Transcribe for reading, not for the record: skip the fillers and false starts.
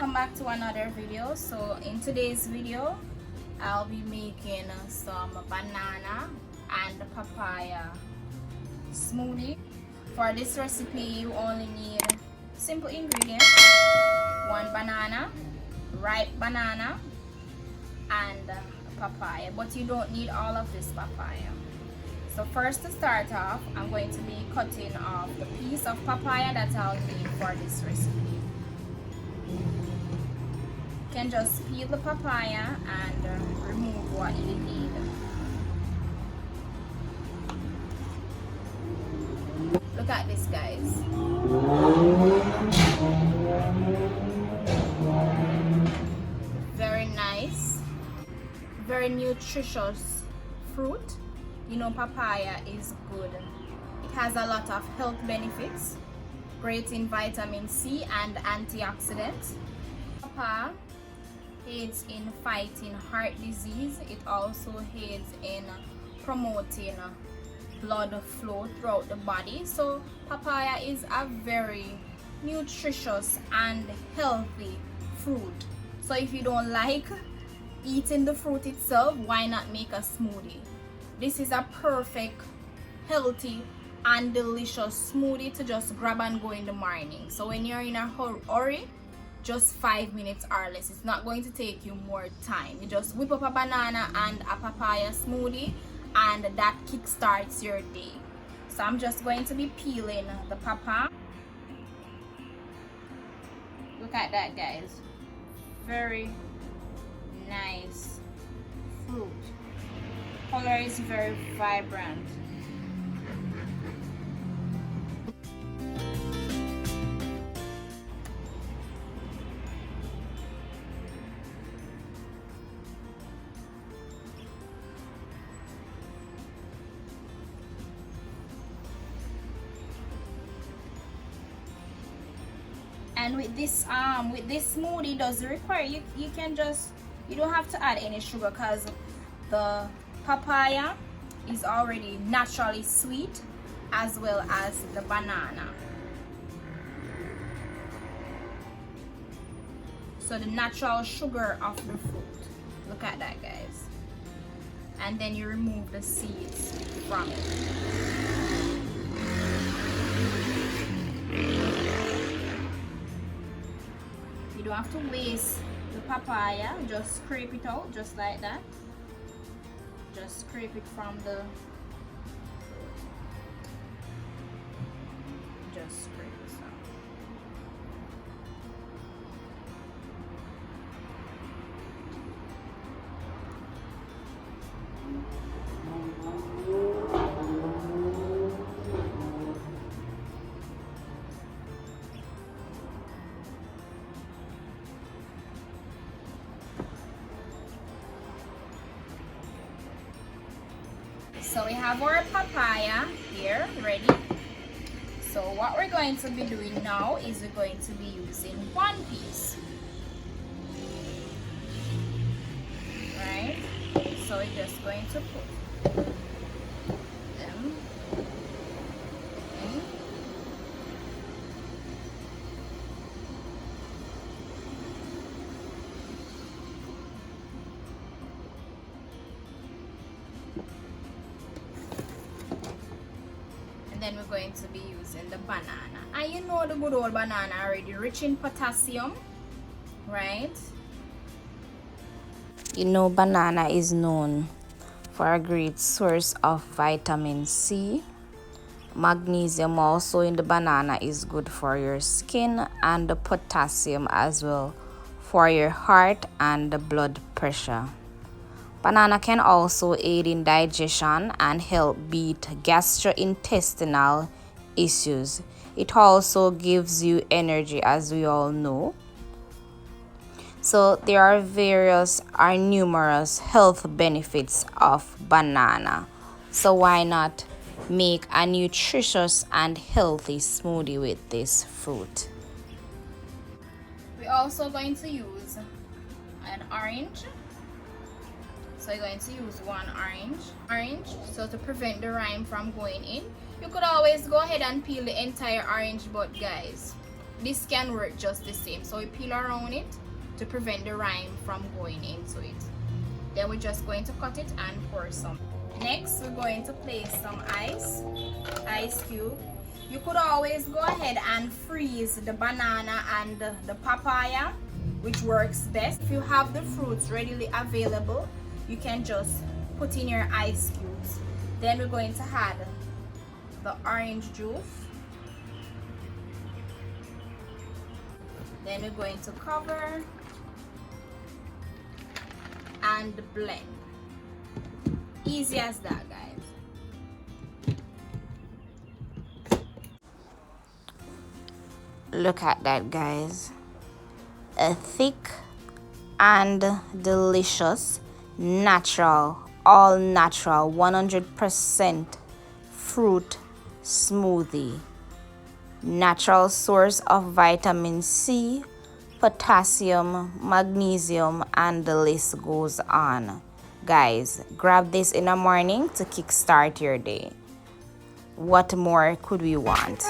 Welcome back to another video. So in today's video I'll be making some banana and papaya smoothie. For this recipe you only need simple ingredients: one banana, ripe banana, and papaya, but you don't need all of this papaya. So first, to start off, I'm going to be cutting off the piece of papaya that I'll need for this recipe. You can just peel the papaya and remove what you need. Look at this, guys. Very nice, very nutritious fruit. You know, papaya is good. It has a lot of health benefits, great in vitamin C and antioxidants. Papaya aids in fighting heart disease. It also aids in promoting blood flow throughout the body. So papaya is a very nutritious and healthy fruit. So if you don't like eating the fruit itself, why not make a smoothie? This is a perfect, healthy, and delicious smoothie to just grab and go in the morning. So when you're in a hurry, just 5 minutes or less. It's not going to take you more time. You just whip up a banana and a papaya smoothie, and that kickstarts your day. So I'm just going to be peeling the papaya. Look at that, guys. Very nice fruit. Color is very vibrant. And with this smoothie does require you don't have to add any sugar, because the papaya is already naturally sweet, as well as the banana. So the natural sugar of the fruit. Look at that, guys. And then you remove the seeds from it. You don't have to waste the papaya. Just scrape it out just like that. Just scrape it from the fruit. Just scrape it out. So we have our papaya here ready. So what we're going to be doing now is we're going to be using one piece. Right? So we're just going to put them in. Then we're going to be using the banana, and you know the good old banana already, rich in potassium, right? You know, banana is known for a great source of vitamin C. Magnesium also in the banana is good for your skin, and the potassium as well for your heart and the blood pressure. Banana can also aid in digestion and help beat gastrointestinal issues. It also gives you energy, as we all know. So there are numerous health benefits of banana. So why not make a nutritious and healthy smoothie with this fruit? We're also going to use an orange. So you're going to use one orange, so to prevent the rind from going in. You could always go ahead and peel the entire orange, but guys, this can work just the same. So we peel around it to prevent the rind from going into it. Then we're just going to cut it and pour some. Next, we're going to place some ice cube. You could always go ahead and freeze the banana and the papaya, which works best. If you have the fruits readily available, you can just put in your ice cubes. Then we're going to add the orange juice. Then we're going to cover and blend. Easy as that, guys. Look at that, guys. A thick and delicious, natural, all natural, 100% fruit smoothie. Natural source of vitamin C, potassium, magnesium, and the list goes on. Guys, grab this in the morning to kickstart your day. What more could we want?